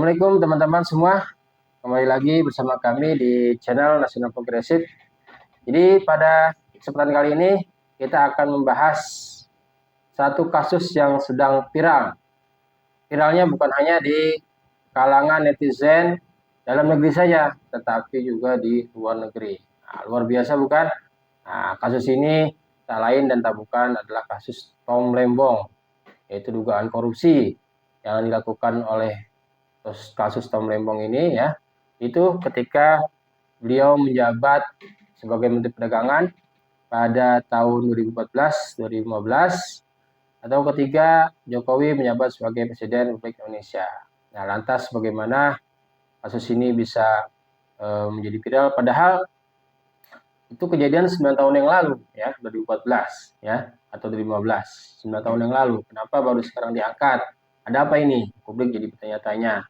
Assalamualaikum teman-teman semua, kembali lagi bersama kami di channel Nasional Progresif. Jadi pada kesempatan kali ini kita akan membahas satu kasus yang sedang viral. Viralnya bukan hanya di kalangan netizen dalam negeri saja, tetapi juga di luar negeri. Nah, luar biasa bukan? Nah, kasus ini tak lain dan tak bukan adalah kasus Tom Lembong, yaitu dugaan korupsi yang dilakukan oleh kasus Tom Lembong ini ya, itu ketika beliau menjabat sebagai Menteri Perdagangan pada tahun 2014-2015 atau ketika Jokowi menjabat sebagai Presiden Republik Indonesia. Nah, lantas bagaimana kasus ini bisa menjadi viral padahal itu kejadian 9 tahun yang lalu ya, 2014 ya atau 2015, 9 tahun yang lalu. Kenapa baru sekarang diangkat? Ada apa ini? Publik jadi bertanya-tanya.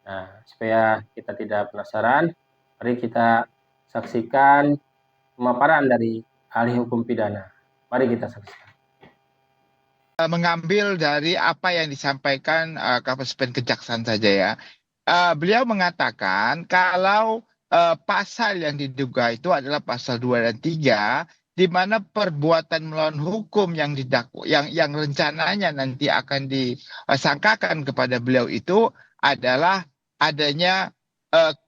Nah, supaya kita tidak penasaran, mari kita saksikan pemaparan dari ahli hukum pidana. Mari kita saksikan. Mengambil dari apa yang disampaikan Kapolres Kejaksaan saja ya. Beliau mengatakan kalau pasal yang diduga itu adalah pasal 2 dan 3, di mana perbuatan melawan hukum yang yang rencananya nanti akan disangkakan kepada beliau itu adalah adanya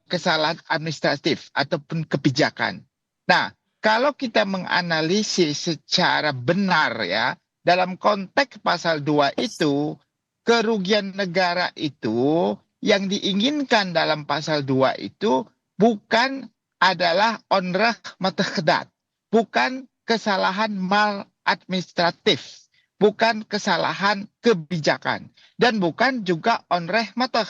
kesalahan administratif ataupun kebijakan. Nah, kalau kita menganalisis secara benar ya, dalam konteks pasal 2 itu, kerugian negara itu yang diinginkan dalam pasal 2 itu bukan adalah onreh matekedat, bukan kesalahan maladministratif, bukan kesalahan kebijakan, dan bukan juga onreh mateh,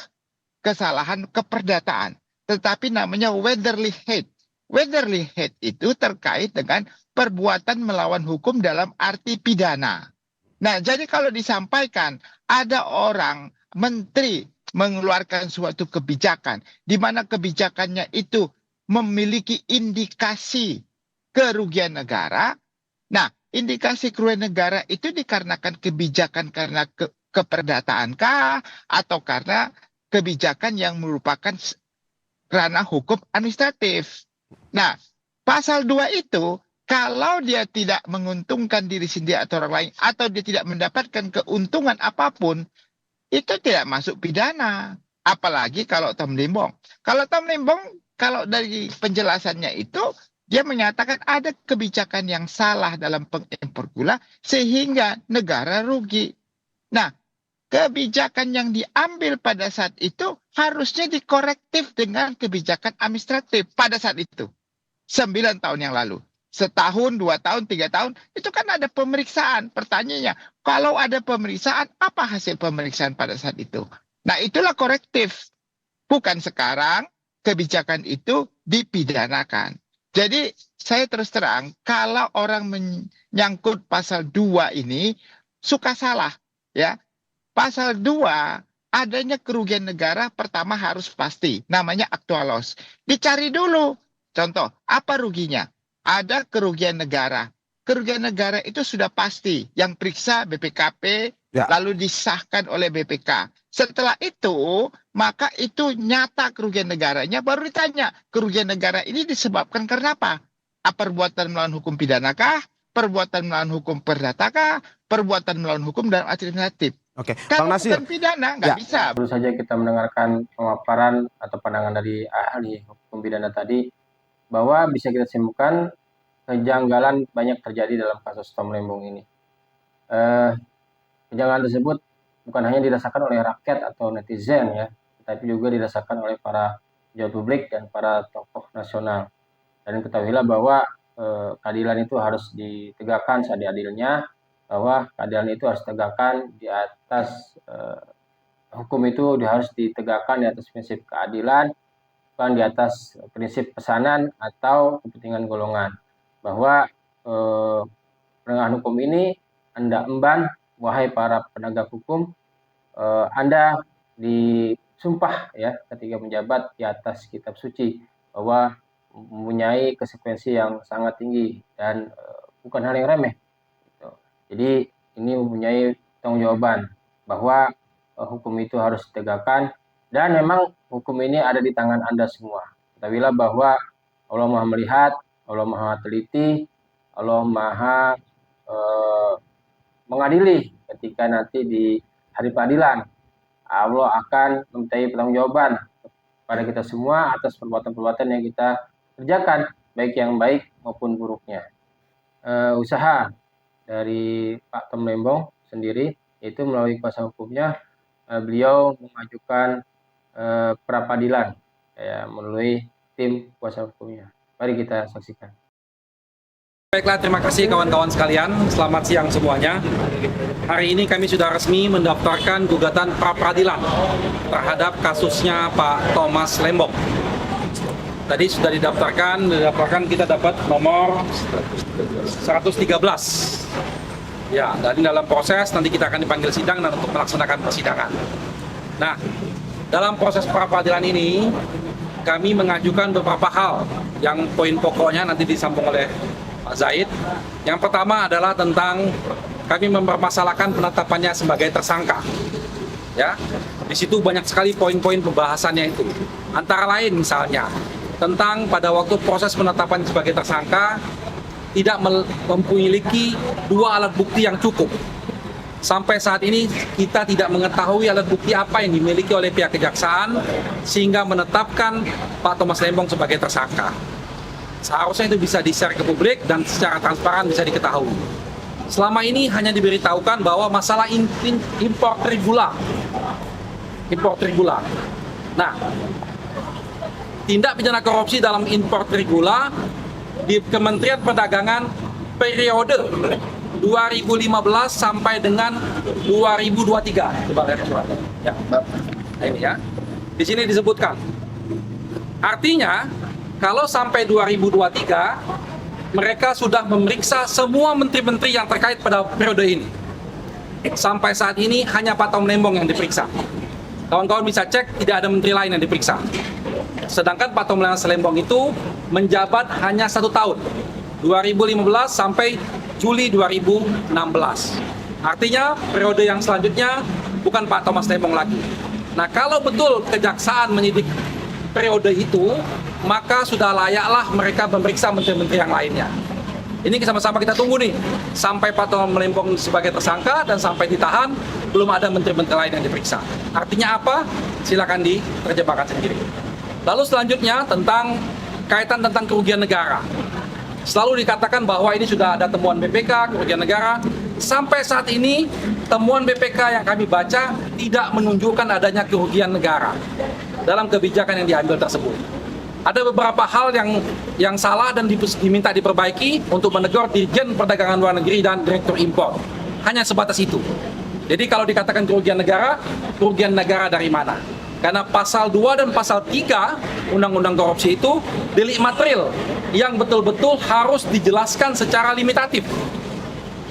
kesalahan keperdataan, tetapi namanya Weatherly hate. Weatherly hate itu terkait dengan perbuatan melawan hukum dalam arti pidana. Nah, jadi kalau disampaikan ada orang menteri mengeluarkan suatu kebijakan di mana kebijakannya itu memiliki indikasi kerugian negara. Nah, indikasi kerugian negara itu dikarenakan kebijakan karena keperdataan kah atau karena kebijakan yang merupakan ranah hukum administratif. Nah, pasal 2 itu kalau dia tidak menguntungkan diri sendiri atau orang lain atau dia tidak mendapatkan keuntungan apapun, itu tidak masuk pidana. Apalagi kalau Tom Lembong. Kalau Tom Lembong, kalau dari penjelasannya itu, dia menyatakan ada kebijakan yang salah dalam pengimpor gula sehingga negara rugi. Nah, kebijakan yang diambil pada saat itu harusnya dikorektif dengan kebijakan administratif pada saat itu. 9 tahun yang lalu. Setahun, 2 tahun, 3 tahun, itu kan ada pemeriksaan. Pertanyaannya, kalau ada pemeriksaan, apa hasil pemeriksaan pada saat itu? Nah, itulah korektif. Bukan sekarang kebijakan itu dipidanakan. Jadi, saya terus terang, kalau orang menyangkut pasal 2 ini, suka salah. Ya, pasal 2, adanya kerugian negara pertama harus pasti. Namanya actual loss. Dicari dulu. Contoh, apa ruginya? Ada kerugian negara. Kerugian negara itu sudah pasti. Yang periksa BPKP, lalu disahkan oleh BPK. Setelah itu, maka itu nyata kerugian negaranya, baru ditanya, kerugian negara ini disebabkan karena apa? Perbuatan melawan hukum pidana kah? Perbuatan melawan hukum perdata kah? Perbuatan melawan hukum dalam administratif. Oke, Kalau Bang Nasir. bukan pidana, nggak bisa. Baru saja kita mendengarkan pemaparan atau pandangan dari ahli hukum pidana tadi, bahwa bisa kita simpulkan kejanggalan banyak terjadi dalam kasus Tom Lembong ini. Kejanggalan tersebut bukan hanya dirasakan oleh rakyat atau netizen ya, tapi juga dirasakan oleh para pejabat publik dan para tokoh nasional. Dan ketahuilah bahwa keadilan itu harus ditegakkan seadil-adilnya, bahwa keadilan itu harus ditegakkan di atas hukum itu harus ditegakkan di atas prinsip keadilan, bukan di atas prinsip pesanan atau kepentingan golongan. Bahwa penegakan hukum ini hendak emban, wahai para penegak hukum, Anda disumpah ya ketika menjabat di atas kitab suci bahwa mempunyai konsekuensi yang sangat tinggi dan bukan hal yang remeh. Gitu. Jadi ini mempunyai tanggung jawaban bahwa hukum itu harus ditegakkan Dan memang hukum ini ada di tangan Anda semua. Ketahuilah bahwa Allah Maha melihat, Allah Maha teliti, Allah Maha mengadili ketika nanti di hari pengadilan. Allah akan memintai pertanggungjawaban pada kita semua atas perbuatan-perbuatan yang kita kerjakan, baik yang baik maupun buruknya. Usaha dari Pak Tom Lembong sendiri itu melalui kuasa hukumnya, beliau mengajukan pra-peradilan melalui tim kuasa hukumnya. Mari kita saksikan. Baiklah, terima kasih kawan-kawan sekalian. Selamat siang semuanya. Hari ini kami sudah resmi mendaftarkan gugatan pra-peradilan terhadap kasusnya Pak Thomas Lembong. Tadi sudah didaftarkan kita dapat nomor 113. Ya, dan dalam proses nanti kita akan dipanggil sidang dan untuk melaksanakan persidangan. Nah, dalam proses pra-peradilan ini kami mengajukan beberapa hal yang poin pokoknya nanti disambung oleh Pak Zaid. Yang pertama adalah tentang kami mempermasalahkan penetapannya sebagai tersangka. Ya, di situ banyak sekali poin-poin pembahasannya itu. Antara lain misalnya tentang pada waktu proses penetapan sebagai tersangka tidak memiliki 2 alat bukti yang cukup. Sampai saat ini kita tidak mengetahui alat bukti apa yang dimiliki oleh pihak kejaksaan sehingga menetapkan Pak Thomas Lembong sebagai tersangka. Seharusnya itu bisa di-share ke publik dan secara transparan bisa diketahui. Selama ini hanya diberitahukan bahwa masalah impor trigula. Nah, tindak pidana korupsi dalam impor trigula di Kementerian Perdagangan periode 2015 sampai dengan 2023. Coba lihat surat. Ya, ini ya. Di sini disebutkan. Artinya, kalau sampai 2023, mereka sudah memeriksa semua menteri-menteri yang terkait pada periode ini. Sampai saat ini hanya Pak Tom Lembong yang diperiksa. Kawan-kawan bisa cek, tidak ada menteri lain yang diperiksa. Sedangkan Pak Tom Lembong itu menjabat hanya 1 tahun, 2015 sampai Juli 2016. Artinya periode yang selanjutnya bukan Pak Thomas Lembong lagi. Nah, kalau betul kejaksaan menyidik periode itu, maka sudah layaklah mereka memeriksa menteri-menteri yang lainnya. Ini sama-sama kita tunggu nih, sampai Pak Tom Lembong sebagai tersangka dan sampai ditahan, belum ada menteri-menteri lain yang diperiksa. Artinya apa? Silakan diterjemahkan sendiri. Lalu selanjutnya kaitan tentang kerugian negara. Selalu dikatakan bahwa ini sudah ada temuan BPK, kerugian negara. Sampai saat ini, temuan BPK yang kami baca tidak menunjukkan adanya kerugian negara dalam kebijakan yang diambil tersebut. Ada beberapa hal yang salah dan diminta diperbaiki untuk menegur Dirjen Perdagangan Luar Negeri dan Direktur Impor. Hanya sebatas itu. Jadi kalau dikatakan kerugian negara dari mana? Karena pasal 2 dan pasal 3 Undang-Undang Korupsi itu delik material yang betul-betul harus dijelaskan secara limitatif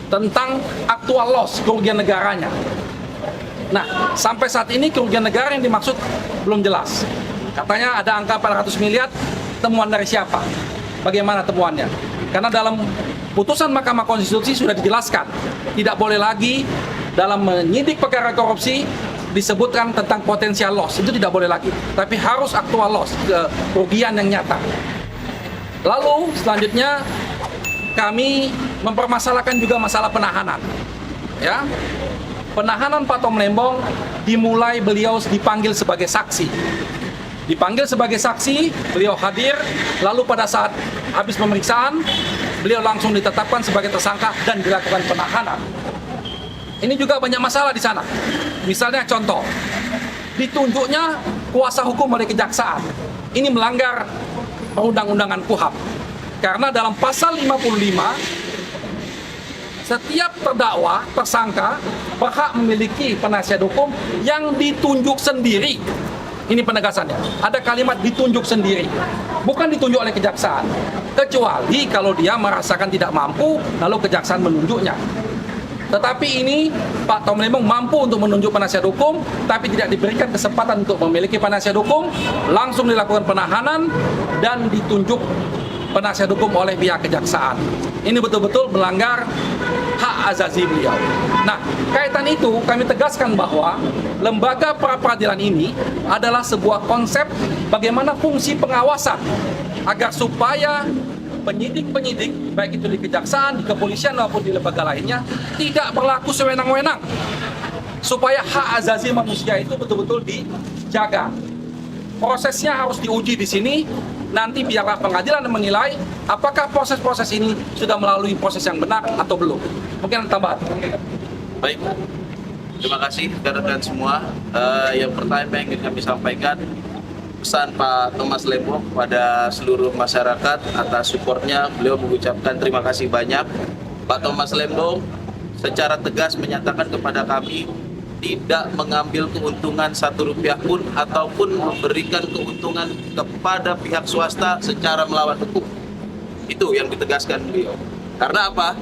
tentang actual loss, kerugian negaranya. Nah, sampai saat ini kerugian negara yang dimaksud belum jelas. Katanya ada angka 400 miliar, temuan dari siapa? Bagaimana temuannya? Karena dalam putusan Mahkamah Konstitusi sudah dijelaskan, tidak boleh lagi dalam menyidik perkara korupsi disebutkan tentang potensial loss, itu tidak boleh lagi. Tapi harus actual loss, kerugian yang nyata. Lalu selanjutnya kami mempermasalahkan juga masalah penahanan. Ya, penahanan Pak Tom Lembong dimulai beliau dipanggil sebagai saksi. Dipanggil sebagai saksi, beliau hadir, lalu pada saat habis pemeriksaan, beliau langsung ditetapkan sebagai tersangka dan dilakukan penahanan. Ini juga banyak masalah di sana. Misalnya contoh, ditunjuknya kuasa hukum oleh kejaksaan. Ini melanggar perundang-undangan KUHP. Karena dalam pasal 55, setiap terdakwa, tersangka, berhak memiliki penasihat hukum yang ditunjuk sendiri. Ini penegasannya. Ada kalimat ditunjuk sendiri. Bukan ditunjuk oleh kejaksaan. Kecuali kalau dia merasakan tidak mampu, lalu kejaksaan menunjuknya. Tetapi ini Pak Tom Lembong mampu untuk menunjuk penasihat hukum, tapi tidak diberikan kesempatan untuk memiliki penasihat hukum, langsung dilakukan penahanan dan ditunjuk penasihat hukum oleh pihak kejaksaan. Ini betul-betul melanggar hak hak azazi beliau. Nah, kaitan itu kami tegaskan bahwa lembaga pra-peradilan ini adalah sebuah konsep bagaimana fungsi pengawasan agar supaya penyidik-penyidik, baik itu di kejaksaan, di kepolisian maupun di lembaga lainnya, tidak berlaku sewenang-wenang. Supaya hak azazi manusia itu betul-betul dijaga. Prosesnya harus diuji di sini. Nanti biarlah pengadilan yang menilai apakah proses-proses ini sudah melalui proses yang benar atau belum. Mungkin ada tambahan. Baik, terima kasih rekan-rekan semua. Yang pertama yang ingin kami sampaikan, pesan Pak Thomas Lembong pada seluruh masyarakat atas supportnya. Beliau mengucapkan terima kasih banyak. Pak Thomas Lembong secara tegas menyatakan kepada kami tidak mengambil keuntungan Rp1 pun ataupun memberikan keuntungan kepada pihak swasta secara melawan hukum. Itu yang ditegaskan beliau. Karena apa?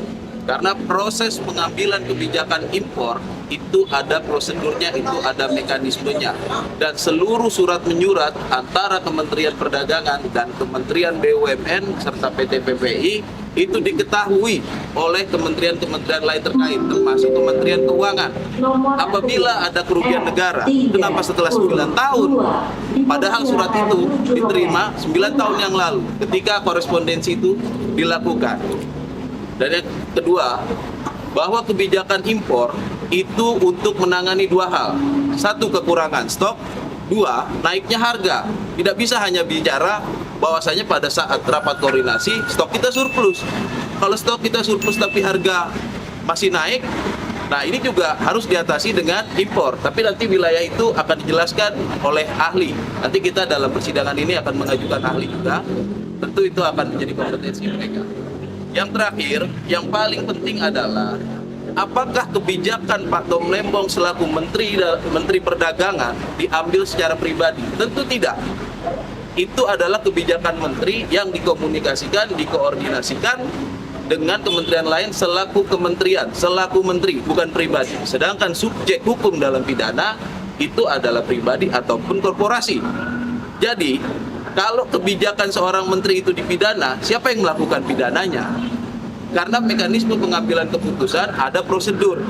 Karena proses pengambilan kebijakan impor itu ada prosedurnya, itu ada mekanismenya. Dan seluruh surat menyurat antara Kementerian Perdagangan dan Kementerian BUMN serta PT PPI itu diketahui oleh kementerian-kementerian lain terkait, termasuk Kementerian Keuangan. Apabila ada kerugian negara, kenapa setelah 9 tahun? Padahal surat itu diterima 9 tahun yang lalu ketika korespondensi itu dilakukan. Dan yang kedua, bahwa kebijakan impor itu untuk menangani dua hal. Satu, kekurangan stok. Dua, naiknya harga. Tidak bisa hanya bicara bahwasanya pada saat rapat koordinasi stok kita surplus. Kalau stok kita surplus tapi harga masih naik, nah ini juga harus diatasi dengan impor. Tapi nanti wilayah itu akan dijelaskan oleh ahli. Nanti kita dalam persidangan ini akan mengajukan ahli juga. Tentu itu akan menjadi kompetensi mereka. Yang terakhir, yang paling penting adalah apakah kebijakan Pak Tom Lembong selaku Menteri Perdagangan diambil secara pribadi? Tentu tidak. Itu adalah kebijakan menteri yang dikomunikasikan, dikoordinasikan dengan kementerian lain selaku kementerian, selaku menteri, bukan pribadi. Sedangkan subjek hukum dalam pidana itu adalah pribadi ataupun korporasi. Jadi, kalau kebijakan seorang menteri itu dipidana, siapa yang melakukan pidananya? Karena mekanisme pengambilan keputusan ada prosedur,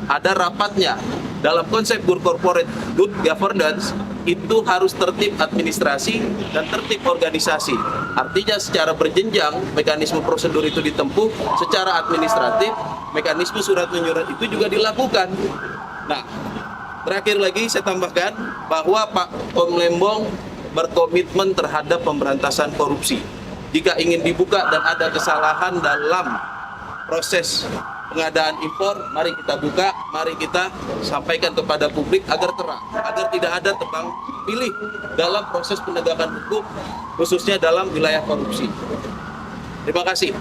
ada rapatnya. Dalam konsep good corporate, good governance, itu harus tertib administrasi dan tertib organisasi. Artinya secara berjenjang, mekanisme prosedur itu ditempuh, secara administratif, mekanisme surat menyurat itu juga dilakukan. Nah, terakhir lagi saya tambahkan bahwa Pak Tom Lembong berkomitmen terhadap pemberantasan korupsi. Jika ingin dibuka dan ada kesalahan dalam proses pengadaan impor, mari kita buka, mari kita sampaikan kepada publik agar terang, agar tidak ada tebang pilih dalam proses penegakan hukum, khususnya dalam wilayah korupsi. Terima kasih.